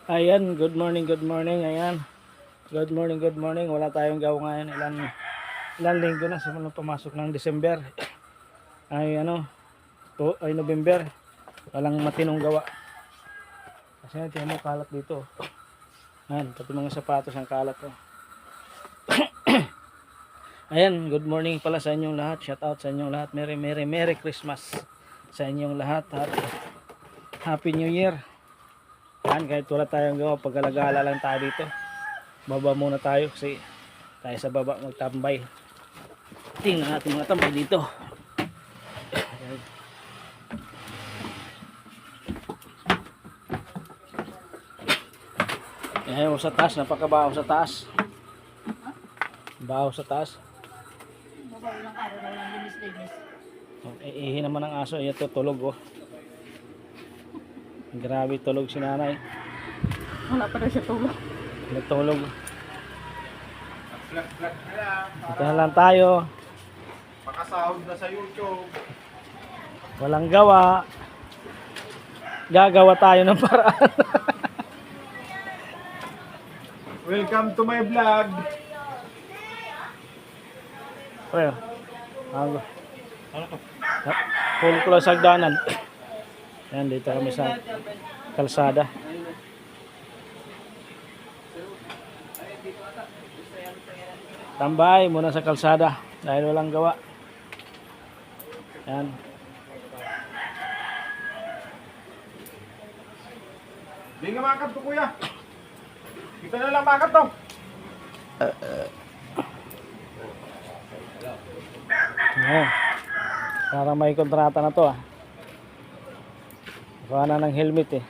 Ayan, good morning, good morning. Ayan. Good morning, good morning. Wala tayong gawa ngayon. Ilan linggo na simula pumasok ng December. Ay ay November. Walang matinong gawa. Kasi tingnan mo kalat dito. Ayan, pati mga sapatos ang kalat oh. Ayan, good morning pala sa inyong lahat. Shout out sa inyong lahat. Merry Christmas sa inyong lahat. Happy New Year. Yan, kahit wala tayong gawa, pag-alagala lang tayo dito. Baba muna tayo kasi tayo sa baba magtambay. Tingnan natin mga tambay dito. Ayaw sa taas, napakabaho sa taas. Baho sa taas. Babaw lang araw na walang linis-linis. Ihi naman ang aso, ito tulog oh. Grabe tulog si nanay. Wala pa daw siya tulog. Natulog. Ito na lang tayo. Makasahod na sa YouTube. Walang gawa. Gagawa tayo ng paraan. Welcome to my vlog. Well, full close hagdanan. Yan, dito kami sa kalsada. Tambay muna sa kalsada dahil walang gawa. Yan. Hindi nga makat to kuya. Kita na lang makat to. Oh. Para may kontrata na to ah. Kuha na ng helmet eh.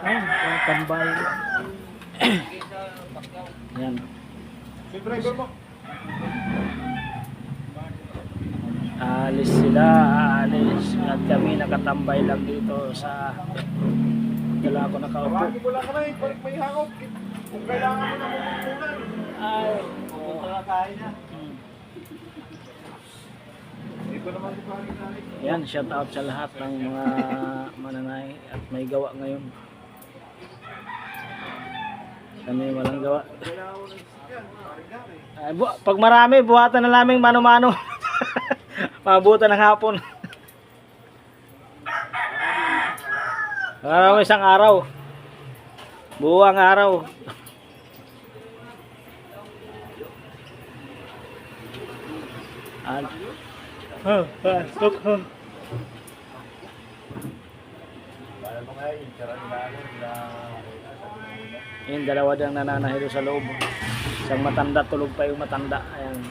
Ay, tambay. Yan. Si driver mo. Alis sila, aalis. At kami nakatambay lang dito sa dala ko nakaupo. Tawagin mo lang ka na eh. Balik may hakot. Kung kailangan mo na mumungkunan. Ay, Punta na tayo na. Hindi ko naman ito pangit. yan, shout out sa lahat ng mga mananay at may gawa ngayon. Kami walang gawa. Kailangan mo ng sasakyan. Pare-gari. Ay, pag marami, buhatan na namin mano-mano. Mabutan ng hapon. Araw isang araw. Buwang araw. Pasok. Yung dalawa dang nananahilo sa loob. Isang matanda, tulog pa yung matanda. Ayan.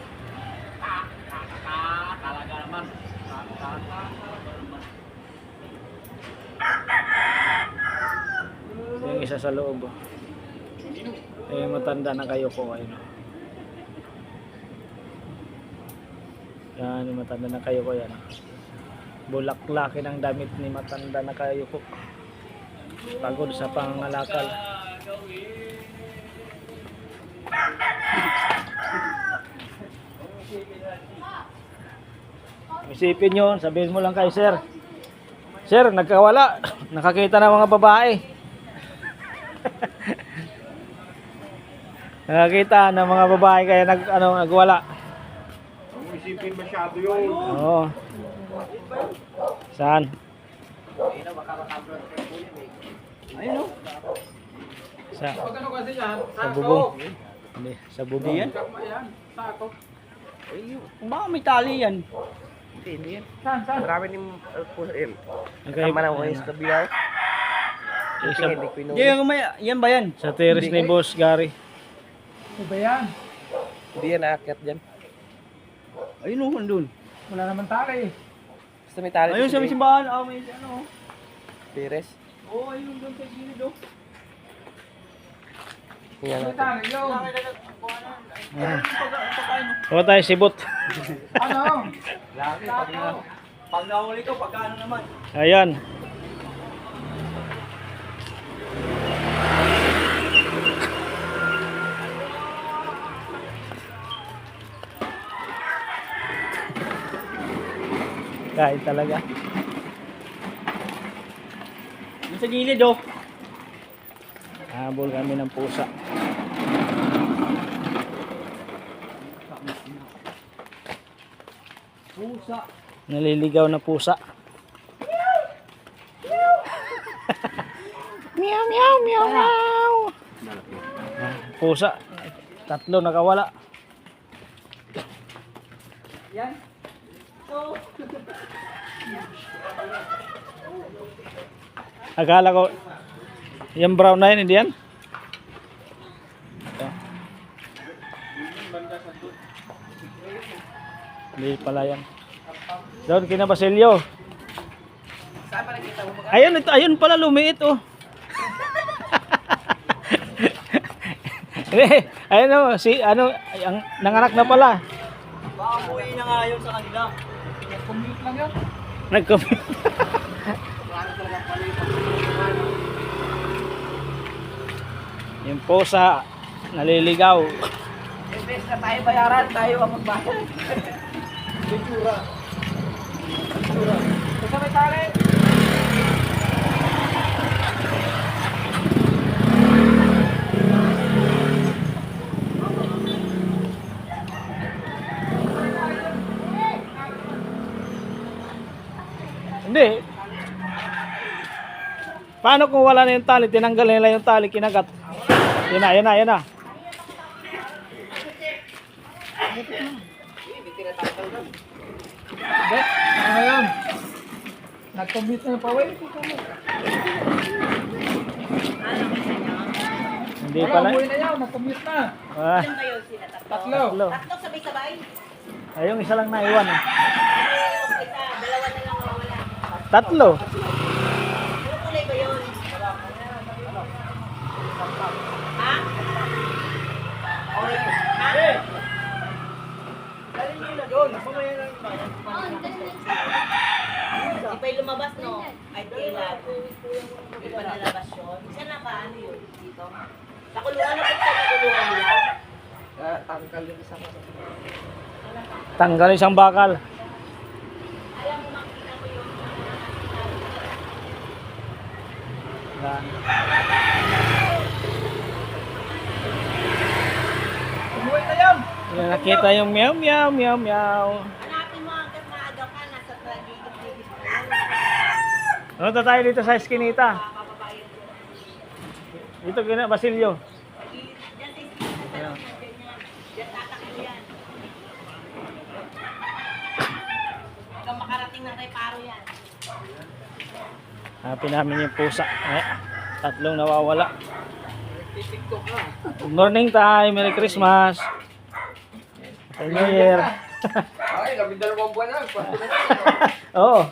Yung isa sa loob. Yung matanda na kayo ko. Ayun. Yan, yung matanda na kayo ko yan. Bulaklaki ng damit ni matanda na kayo ko. Pagod sa pangalakal. Isipin nyo, sabihin mo lang kay sir. Sir, nagkawala. Nakakita ng mga babae. Nakakita ng mga babae kaya nagwala. Kung isipin masyado yun. Oo. Saan? Ayun o. Sa bubong. Hindi, sa bubong. Yan? Baka may tali yan. Hindi yan. Saan? Marami ni puso yun. Okay. Tama na ko yung sa bilaw. Hindi ko Hindi, yan ba yan? Sa terrace ni Boss Gary. Ano ba yan? Hindi yan aakyat dyan. Ayun o, andun. Wala naman tali. Basta may tali. Ayun sa may simbahan. May ano. Pires. Oo, ayun doon sa gilid o. Yan May natin. tali yun. Kuha tayo sibot. Ano? Laki pag na. Pag nahuli ko, pagkano naman? Ayan. Kahit talaga. Yung sa gilid oh. Habol kami ng pusa. Pusa. Naliligaw na pusa. Meow meow meow meow. Pusa. 3 nakawala. Yan. Akala ko yung brown na yun, hindi yan? Ito. Hindi pala yan. Doon kina Basilio. Saan pa nakita mo? Ayun, ito, ayun pala lumiit oh. Ayun oh, si ano, ang nanganak na pala. Baka buhay na nga yun sa kanila. Commute lang yun. Nag-commute. Yung pusa, naliligaw. Imbes na tayo bayaran, tayo ang magbayad. Ventura. Kasi may talent. Hindi. Paano kung wala na yung tali? Tinanggal nila yung tali, kinagat. Yan na, yan na, yan na. Bet, ano yun? Nag-commute na yung paway. Hindi pala. Buhay na yan, nag-commute na. Ah, Ilan kayo sila? Tatlo? tatlo. Tatlo sabay-sabay? Ay, yung isa lang naiwan. Eh. Isa, dalawa na lang mawala. Tatlo. Ano kulay ba yun? Ha? Orange. Ha? Dali nyo na doon, mamaya na yung bayan. Di pa'y lumabas, no? Ay, kailan? Di pa nalabas yun? Isa na ba? Ano yun? Dito? Sa kulungan na sa kulungan nila? Tangkal yung isang Tanggal isang bakal. Alam mo, makita mo yung Yan. Umuwi na yan! Yan, nakita yung meow meow meow meow. hanapin mo hanggang maaga ka, nasa tragigit-gigit ka lang. Punta tayo dito sa Eskinita. Papabayad ko. Dito kina Basilio. Diyan sa isip sa loob ng ganyan. Diyan tatakbo yan. Hanggang makarating ng reparo yan. Hanapin namin yung pusa. Eh, 3 nawawala. TikTok na. Good morning tayo. Merry Christmas. Happy New Year. Ay, 12 buwan na. Oo.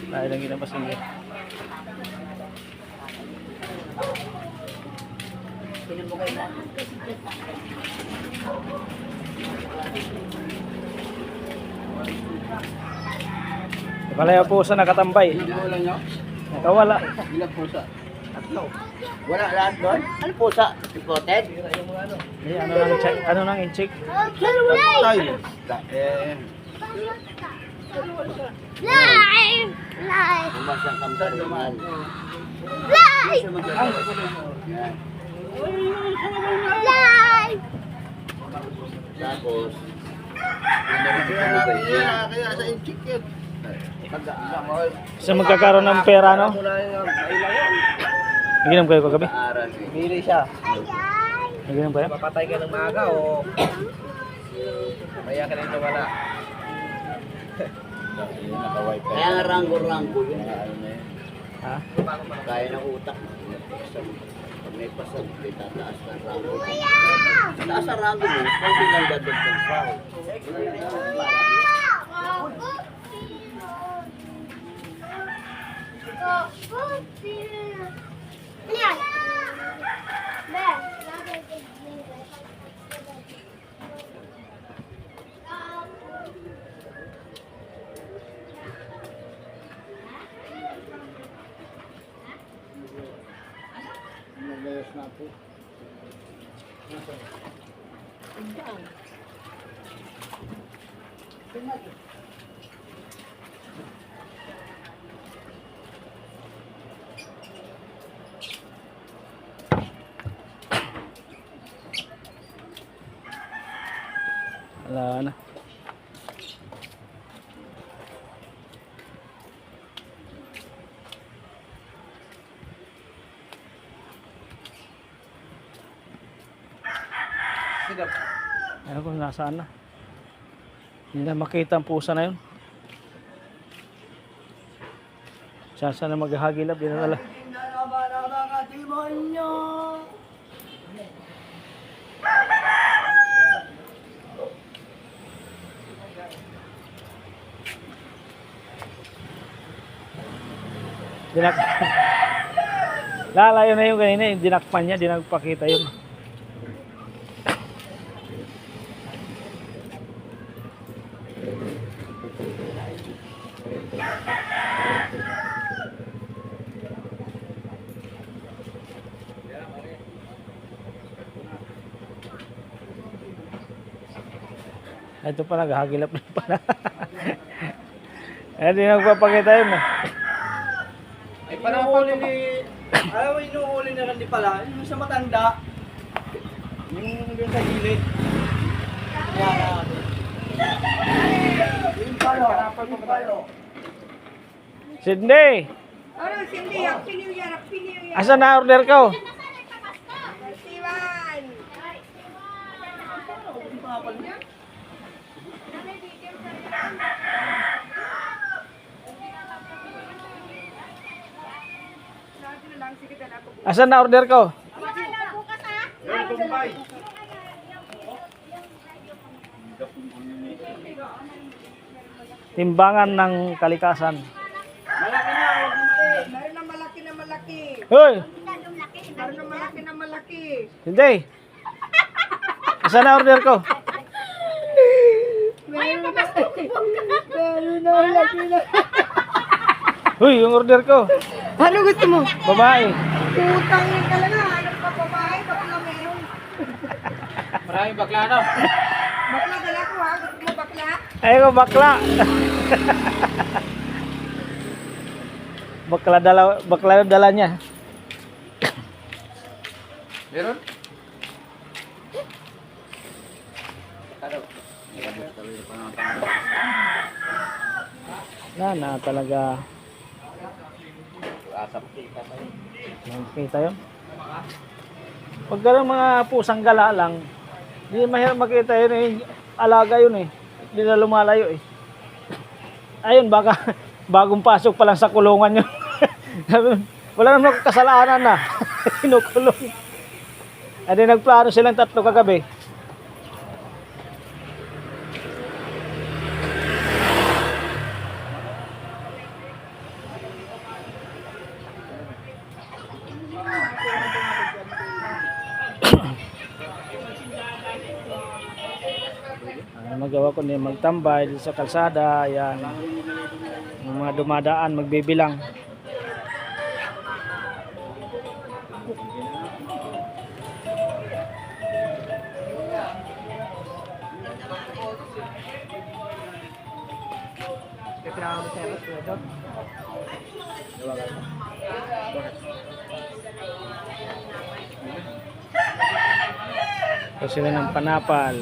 Tayo lang ginapas niya. Pinabugay na. Wala yung pusa nakatambay. Wala nyo? Nakawala. Ilang pusa? Tatlo. Wala lahat doon? Ano pusa? Reported? Eh, ano nang check? Ano nang in-check? Tayo. Live! Live! Bumasang kamsat naman. Live! Live! Tapos, kaya sa inchik yun. Sa magkakaroon ng pera, no? Naginom kayo kagabi? Pili siya. Naginom kayo? Papatay ka ng maaga o kaya ka nito wala. Kaya nga ranggo-ranggo yun. Ha? Kaya ng utak. may pasag, may tataas ng rango. Taas ang rango mo, konti lang dadagdag ng sahod. Yan. Ben. Wala na. Ayun kung nasaan na. Hindi na makita ang pusa na yun. Saan na maghahagilap, di na nala. Dinak lalayo na yung kanina, yung dinakpan niya, di nagpakita yun. Ito pa, naghahagilap na pala. Eh, di nagpapakita yun. Ay, panahuli ni... Ayaw, inuhuli na lang di pala. Yung sa matanda. Yung doon sa gilid. Yan. Yung palo. Yung palo. Sydney! Ano, Cindy, Happy New Year, Happy New Year. Asa na order ko? Siwan. Asa na order ko? Timbangan ng kalikasan. Meron na malaki na malaki. Hoy! Meron na malaki na malaki. Hindi! Asa na order ko? Meron na malaki na. Hoy, yung order ko. Ano gusto mo? Babae. Putangin ka lang ha. Ano pa babae? Bakla meron. Maraming bakla no? Bakla dala ko ha. Gusto mo bakla? Ay ko bakla. bakla dala niya. Meron? Na talaga. Nakikita yun. Pag ganun mga pusang gala lang, hindi mahirap makita yun eh. Alaga yun eh. Hindi na lumalayo eh. Ayun, baka bagong pasok pa lang sa kulungan yun. Wala naman kasalanan na. Kinukulong. At nagplano silang 3 kagabi. Magawa ko din magtambay dito sa kalsada, ayan. Yung mga dumadaan magbibilang. Ito sila ng panapal.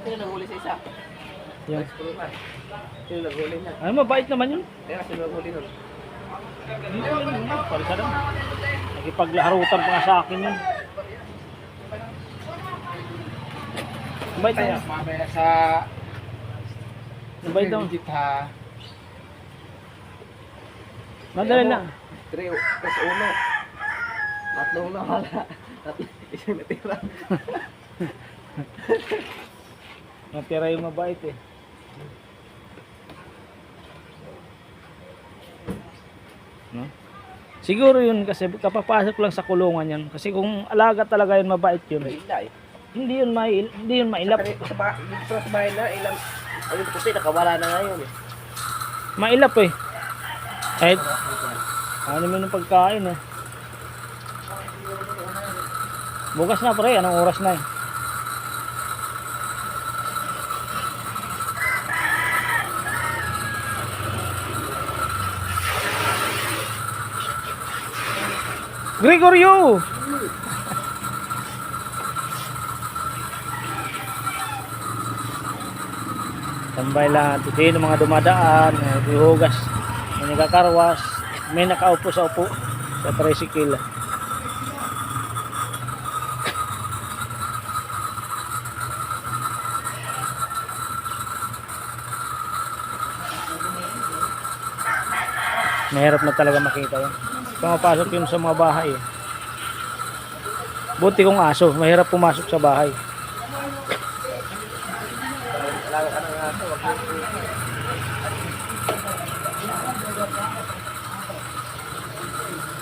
Sino naghuli sa isa? Yan. Sino naghuli niya? Ano, mabait naman yun. Kaya sino naghuli nun? Palisada. Nakipaglaharutan pa nga sa akin yun. Mabait Kaya na. mamaya sa Mabait daw. legit ha. Madali lang. 3 plus 1. Tatlong na wala. Isang natira. Natira yung mabait eh. No? Siguro yun kasi kapapasok lang sa kulungan yan. Kasi kung alaga talaga yun, mabait yun. Hindi. Hindi yun mailap. Sa bahay na, ilang... Ayun kasi nakawala na ngayon eh. Mailap eh. Kahit ano mo ng pagkain eh. Bukas na pre, anong oras na eh? Gregorio! Tambay lang at yung mga dumadaan, may hugas, may nagkakarwas, may nakaupo sa upo sa tricycle. Mahirap na talaga makita yun. Pumapasok yun sa mga bahay eh. Buti kong aso, mahirap pumasok sa bahay.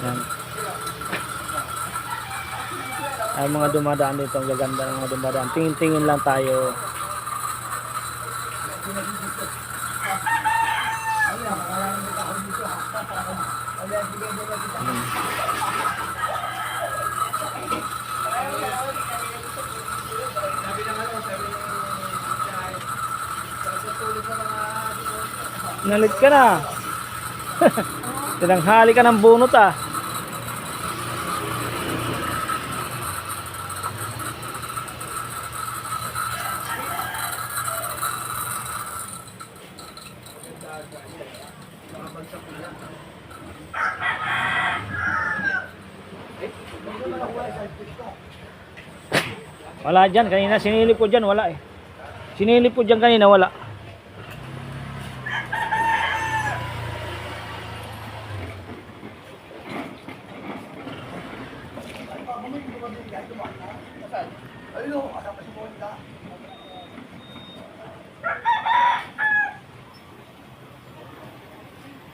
Yan. Ay mga dumadaan dito, ang gaganda ng mga dumadaan. Tingin-tingin lang tayo. Nalit ka na. Tinanghali ka ng bunot ah. Wala dyan, kanina sinilip ko dyan, wala eh. Sinilip ko dyan kanina, wala.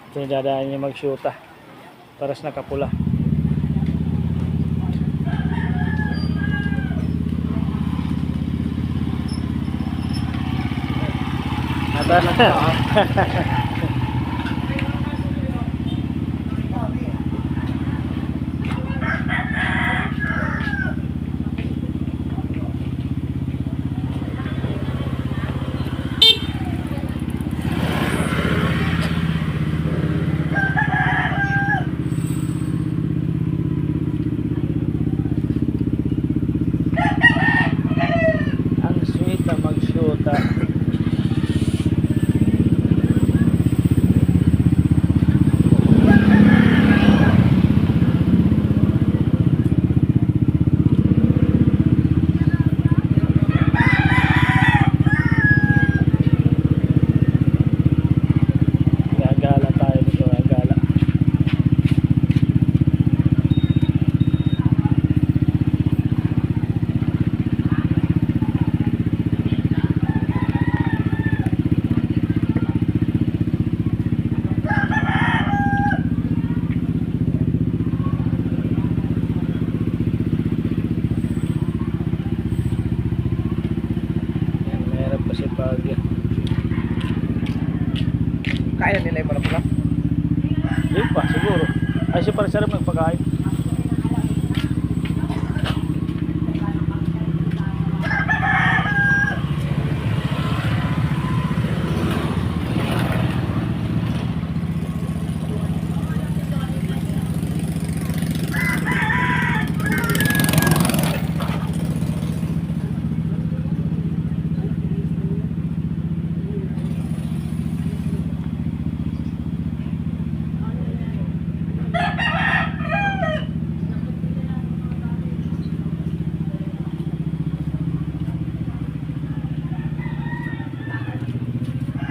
Ito yung dadaan niya mag-shoota. Paras nakapula. Ang sweet na mag-shoota. Gagala tayo dito, gagala. Yan, meron pa si Pagya. Kaya nila yung malapula. Hindi pa, siguro. Ay, siya pala sarap magpakain.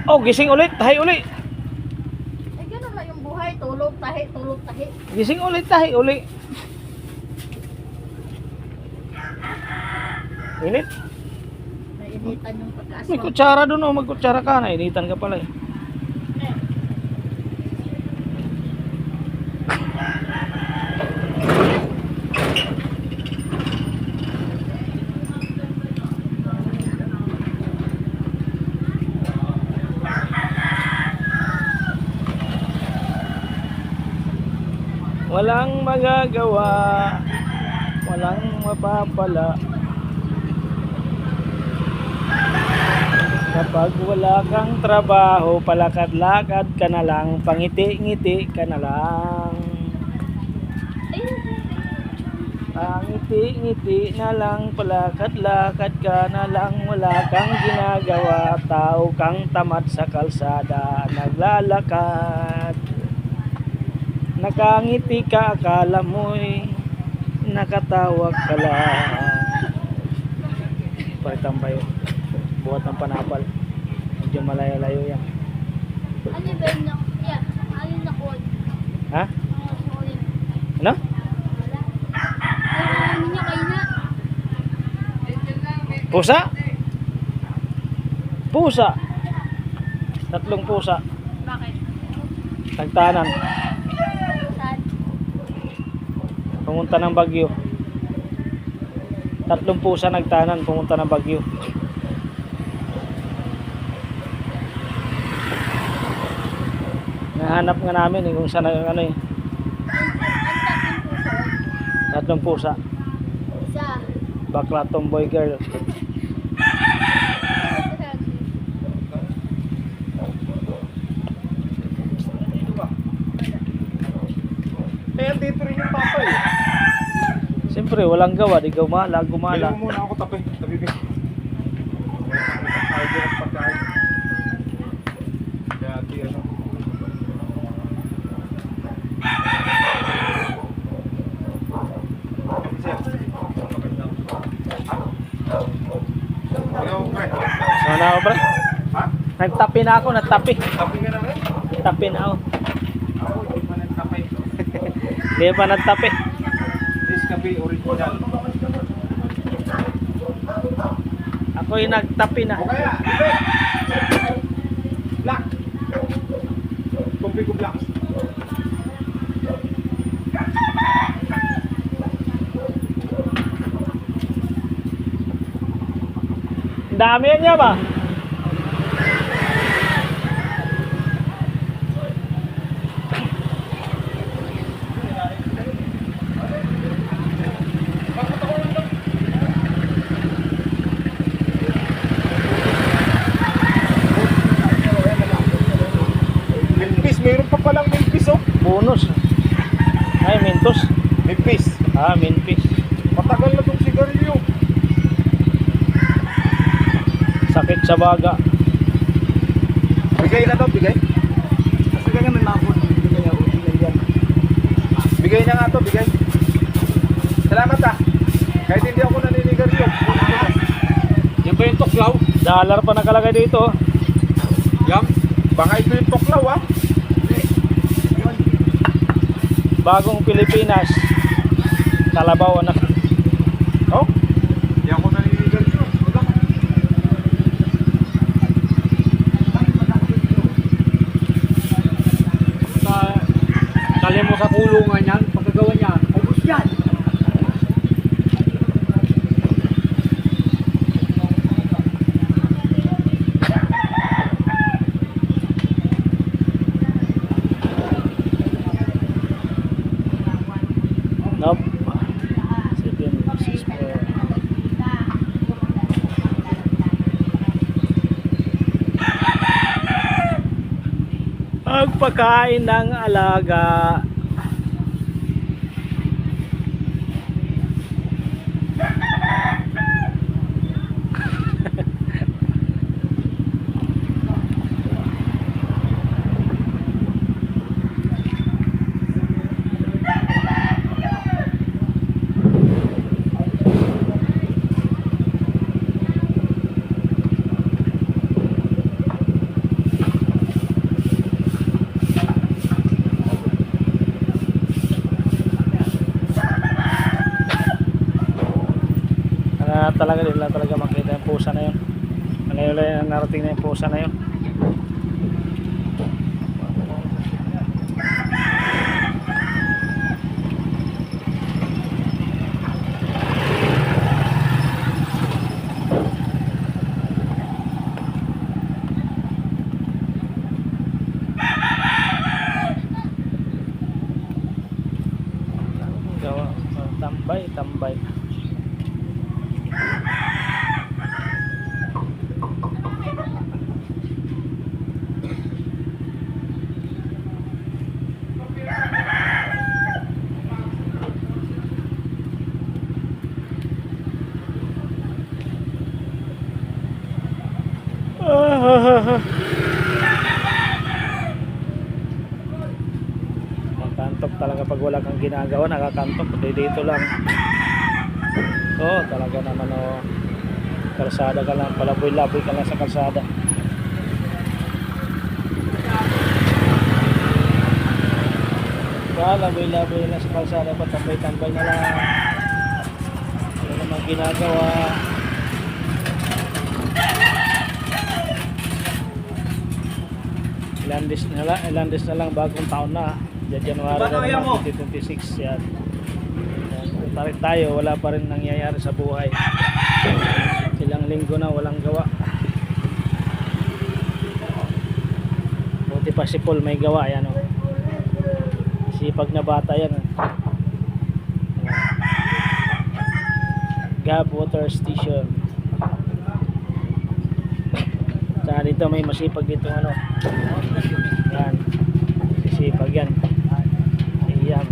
Oh, gising ulit. Tahi ulit. Eh, ganun lang yung buhay. Tulog, tahi, tulog, tahi. Gising ulit. Tahi ulit. Init. Nainitan yung May pagkaaswang. kutsara doon. Oh. Magkutsara ka na. Initan ka pala eh. Walang magagawa, walang mapapala. Kapag wala kang trabaho, palakad-lakad ka na lang, pangiti-ngiti ka na lang. Pangiti-ngiti na lang, palakad-lakad ka na lang, wala kang ginagawa, tao kang tamad sa kalsada, naglalakad. Nakangiti ka, akala mo'y nakatawag ka lang. Palitan ba yun? Buhat ng panapal. Medyo malayo-layo yan. Ano ba yun? Yan. Ano yung nakuha? Ha? Ano? Wala. Ay, niya kayo na. Pusa? Pusa. 3 pusa. Bakit? Nagtanan. Saan? Pumunta ng Bagyo. 3 pusa nagtanan. Pumunta ng Bagyo. Nahanap nga namin kung saan ano eh. Ang tatlong puso. 3 pusa. Isa. Bakla tomboy girl. Eh, dito rin yung papa eh. Siyempre, walang gawa. Di gumala, gumala. Bili mo muna ako tabi. Tabi ko. Ayaw din ang pagkain. Kaya di ano. Ayaw, pre. Sana ako pre. Ha? Nagtapi na ako, nagtapi. Tabi ka na rin? Nagtapi na ako. Ako, hindi pa nagtapay. Di pa nagtapi. This kape original. Ako yung nagtapi na. O kaya, ibe! Black! Kopi ko black. Dami yan niya ba? Milpis, mayroon pa palang milpis oh. Bonus. Ay, mintos. Milpis. Ah, minpis. Matagal na itong sigarilyo. Sakit sa baga. Bigay na to, bigay. Kasi kanya may mabot. Bigay na nga to, bigay. Salamat ah. Kahit hindi ako naninigarilyo. Yan ba yung tuklaw? Dollar pa nakalagay dito. Yan. Baka ito yung tuklaw ah. Bagong Pilipinas. Kalabaw anak. Oh? Hindi ako naninigarilyo. Tali mo sa kulungan yan, pagkagawa niya, ubus yan. Nope. 764. Pagpakain ng alaga. nila talaga makita yung pusa na yun. Ngayon lang narating na yung pusa na yun. Gawa, tambay. Nakakantok talaga pag wala kang ginagawa, nakakantok. Dito lang. Talaga naman kalsada ka lang, palaboy-laboy ka lang sa kalsada. Laboy-laboy lang sa kalsada, patambay-tambay na lang. Wala namang ginagawa. Ilan days na lang bagong taon na. January na naman 2026 yan. Tarik tayo, wala pa rin nangyayari sa buhay. Ilang linggo na walang gawa. Buti pa si Paul may gawa yan. Sipag na bata yan. Gab Water Station. Saka dito may masipag dito yan. Sisipag yan. Ayan.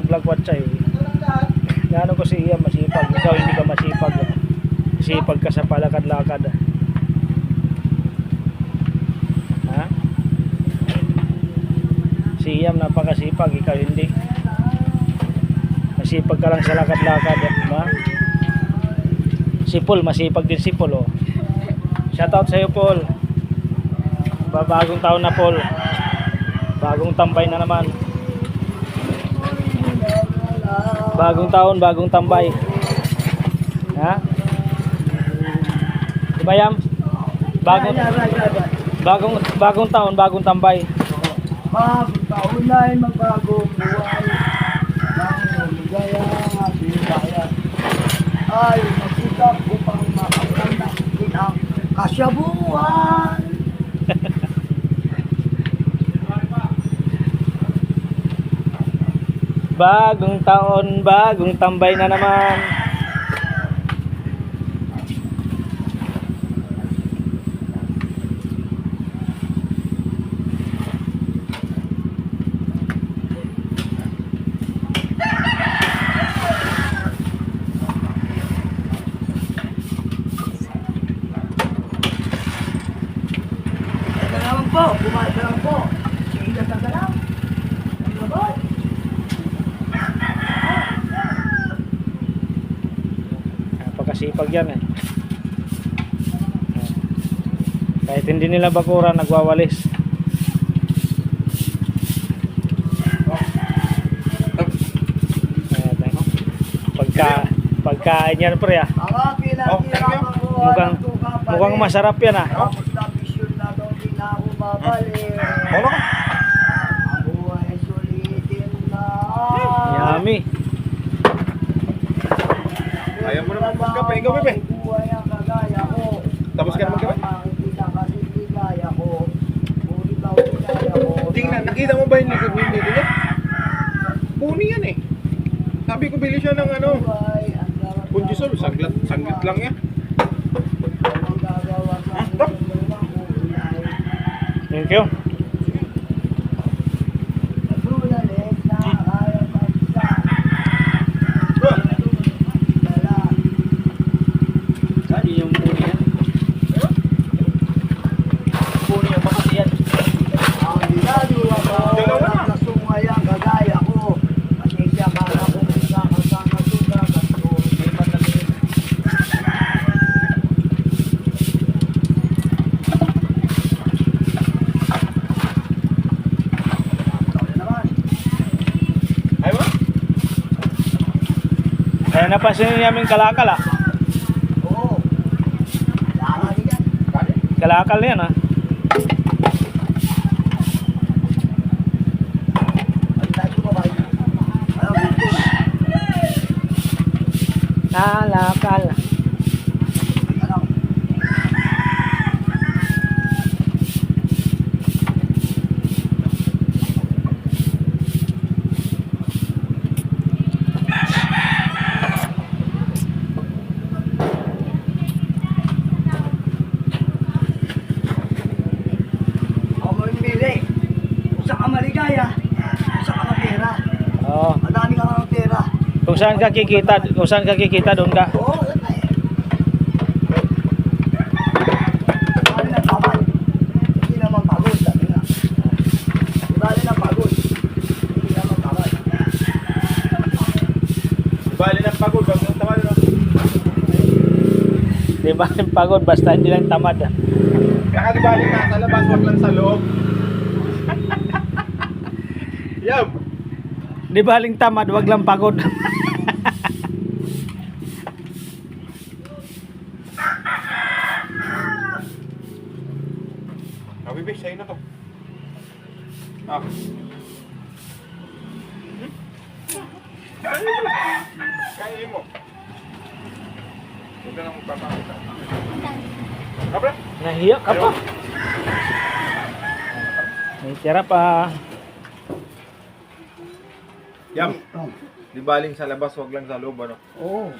Maglakwat siya Gano ko siya masipag, ikaw hindi ka masipag. Masipag ka sa palakad-lakad. Ha? Siyam napakasipag, ikaw hindi. Masipag ka lang sa lakad-lakad, diba? Si Paul, masipag din si Paul. Shoutout sa iyo, Paul. Bagong taon na, Paul. Bagong tambay na naman. Bagong taon, bagong tambay. Ha? Diba Yam? Bagong taon, bagong tambay. Bagong taon na ay magbagong buhay. Ang ligaya at ligaya ay magsikap upang makaganda din ang kasyabuhan. Bagong taon, bagong tambay na naman. Salamat po, kumain ka lang po. Sige ka sa lang. Salamat. Napakasipag yan Kahit hindi nila bakura, nagwawalis. Pagkain yan pre Mukhang masarap yan Tapos na vision na daw din ako babalik. Ano ka? Ang buhay sulitin na. Yummy. Ayaw mo naman magkape. Ikaw, Bebe. Buhay ang kagaya ko. Tapos ka na magkape? Makikita kasi ligaya ko. Ngunit ang ligaya ko. Tingnan, nakita mo ba yung likod niya? Puni yan Sabi ko bili siya ng ano, Punjisol, sanglit lang yan. Thank you. Yan, yung puni yan. Puni yung bakas yan. Dalawa na. Ay ba? Kaya napansin niyo namin kalakal ah. Kalakal yan ah. Kalakal. Oo. Madami ka ng pera. Kung saan ka kikita, doon ka. Oo, yan na eh. Bali na tamad. Hindi naman pagod. Sabi nga. Bali na pagod. Hindi naman tamad. Bali ng pagod, wag mong tamad, no? Di ba pagod basta hindi lang tamad ah. Kaya di bali ka sa labas, wag lang sa loob. Yab! Di baling tamad, wag lang pagod. Kabibig, sa'yo na to. Ah. Kainin mo. Huwag ka na magpapakita. Kapre? Nahiya ka pa. May tira pa. Yam. Di baling sa labas, wag lang sa loob, ano? Oo.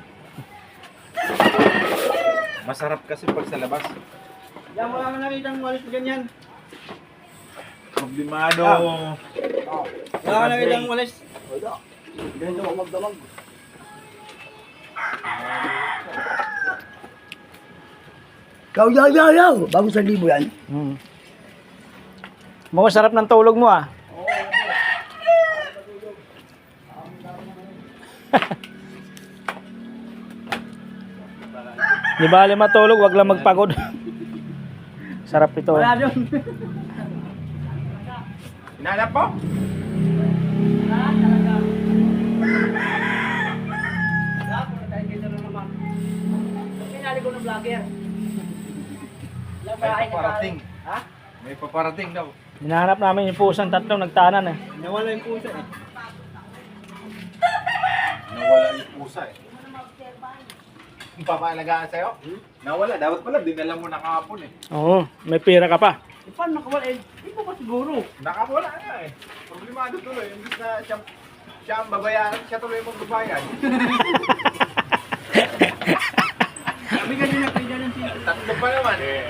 Masarap kasi pag sa labas. Yan, wala ka nakita ng walis ganyan. Problemado. Wala ka nakita ng walis. Wala. Ganyan ako magdamag. Yaw! Bago sa libo yan. Mga sarap ng tulog mo ah. Di bali matulog, wag lang magpagod. Sarap ito. Wala doon. Hinanap po? Pinali ko ng vlogger. May paparating. Ha? May paparating daw. Hinahanap namin yung pusang tatlong nagtanan eh. Nawala yung pusa eh. Nawala yung pusa eh. Yung papaalagaan sa'yo? Nawala. Dapat pala, dinala mo na kahapon eh. Oo, may pira ka pa. Eh, paano nakawala eh? Hindi ko pa siguro. Nakawala na eh. Problemado tuloy. Imbis na siya ang babayaran, siya tuloy magbabayad. Sabi ka din na pwede ng sila. Tatlo pa naman eh.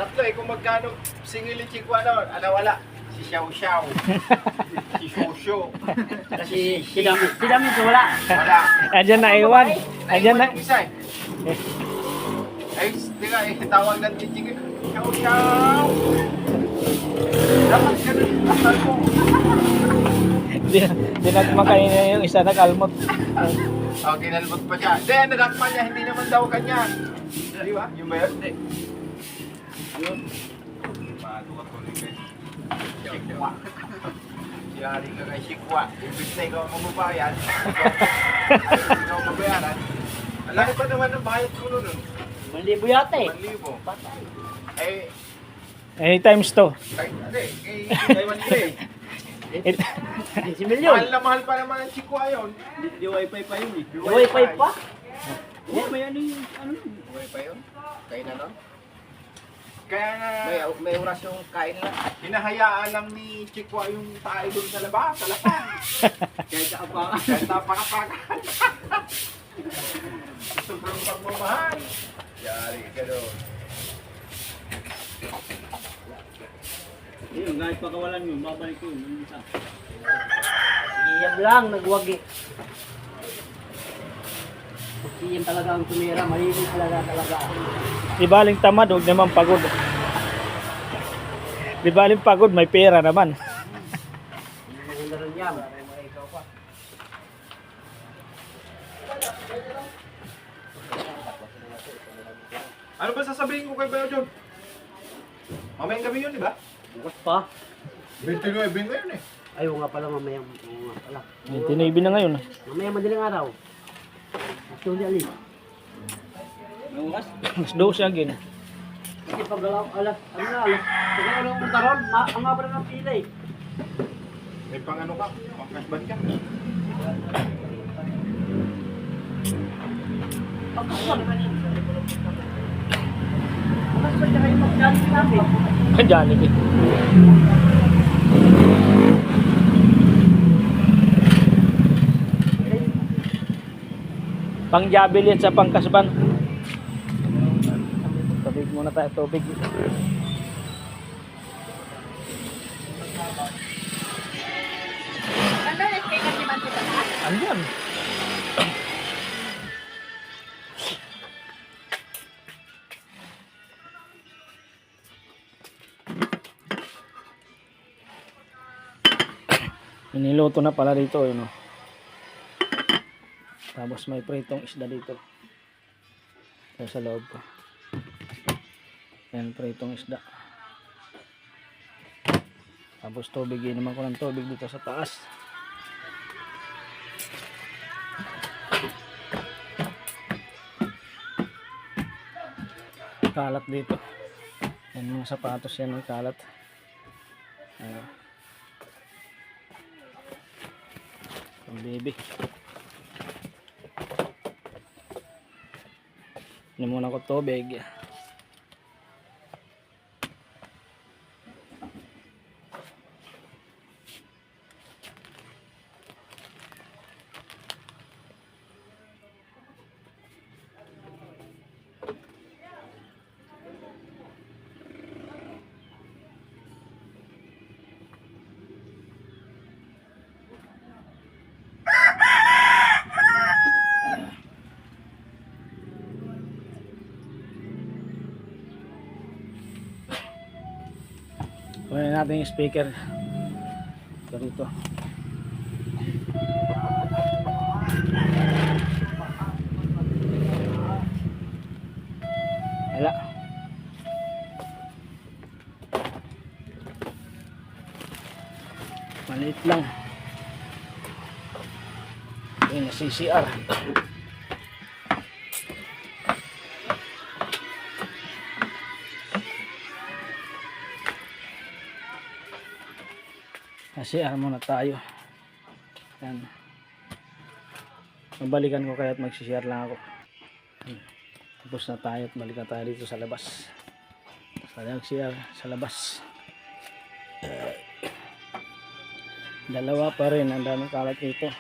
Tatlo eh, kung magkano singili chikwa noon, wala. Si Xiao Xiao. Si Shosho. Kasi si Dami wala. Wala. Andyan na iwan. Andyan na. Yung isa eh. Ay, di nga eh, tawag ng chichik. Xiao Xiao. Dapat ganun yung asal mo. Dinagmakain na yung isa nag-almot. Oh, ginalbot pa siya. Hindi, nadakpa niya, hindi naman daw kanya. Di ba? Yung ba yun? Hindi. Yun. Paano ka tuloy kayo? Sikwa. Siyari ka kay Sikwa. Ibig na ikaw ang mababayan. Ayaw ikaw mabayaran. Alaki pa naman ang bayad ko nun. 1,000 yata eh. 1,000. Eh, Times to. hindi. Kay Manila eh. 10 milyon. Mahal na mahal pa naman ang Sikwa yun. Di wifi pa yun eh. Di Wifi pa? Oo, may ano yung ano. Wifi yun? Kaya na no? Kaya nga, May oras yung kain na. hinahayaan lang ni Chikwa yung tayo doon sa labas, sa lapang. Kahit kaapangan. Kahit napakapakan. Sobrang pagmamahal. Yari ka doon. Yun, kahit pakawalan yun, babalik yun. Yung isa. Iyam lang, nagwagi. Iyam talaga ang tumira, malinis talaga. Di baling tamad, huwag naman pagod. Di baling pagod, may pera naman. Maganda rin yan. Ano ba sasabihin ko kay Bayo John? Mamayang gabi yun, di ba? Bukas pa. 29 ngayon eh. Ayaw nga pala mamaya. Oo nga pala. May tinaybi na ngayon. Mamaya madaling araw. Gusto niya alis. Bukas. Mas 12 again. Kasi pag alas. Pag alam mo taron, ang nga pala ng pila eh. May pang ano ka, pang kasban ka. Bukas ba siya kayo mag-dali namin? Jollibee. Pang Jabilit sa pangkasban. Tubig muna tayo, tubig. Ano na kay kasi man sa taas? Andyan. Iniluto na pala dito, no. Tapos may pritong isda dito. Sa loob pa. Yan, pritong isda. Tapos tubig, naman ko ng tubig dito sa taas. Kalat dito. Yan mga sapatos yan, may kalat. Ayan. Ang baby. Ini muna ko tubig. Kunin natin yung speaker. Ito dito. Wala. Maliit lang. Yung CCR. CCR muna tayo. Yan. Mabalikan ko kaya at mag-CCR lang ako. Tapos na tayo at balik na tayo dito sa labas. Tayo mag-CCR sa labas. Dalawa pa rin. Ang daming kalat dito.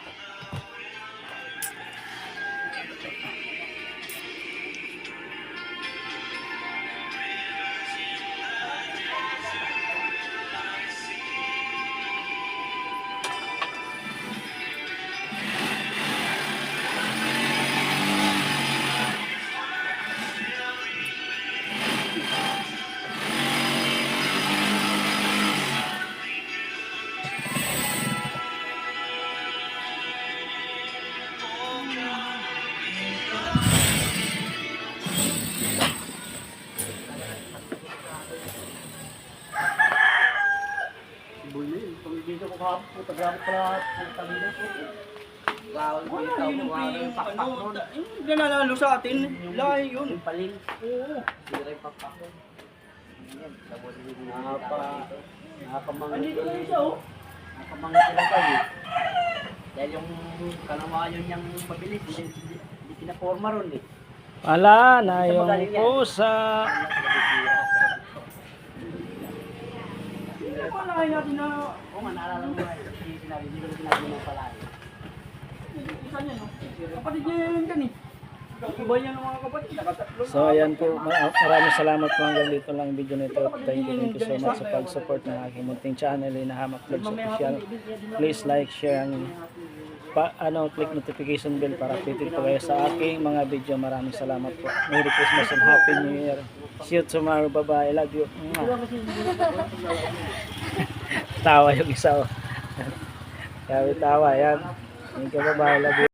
Dito ko kahapon po, tagamit pala ang kanina po. Bawal ko yung tao mo, yung pakpak nun. Yung nanalo sa atin, lahi yun. Yung paling. Oo. Sira yung pakpak nun. Nakakamangit. Andito na isa oh. Nakakamangit sila tayo eh. Dahil yung kalamayon niyang mabilis, hindi pinaporma ron eh. Wala na yung pusa. Palahin natin na... Oo nga, naalala mo nga. Sinabi, hindi ko na sinabi mo pala. Isa niya, no? Kapatid niya yan kan eh. Iba yan ng mga kapatid. Nakatatlo. So ayan po, maraming salamat po hanggang dito lang yung video nito. Thank you so much sa pag-support ng aking munting channel, Hinahamak Vlogs Official. Please like, share, and click notification bell para updated po kayo sa aking mga video. Maraming salamat po. Merry Christmas and Happy New Year. See you tomorrow. Bye-bye. I love you. Tawa yung isa. Oh. Tawa, yan. Thank you. Bye-bye. I love you.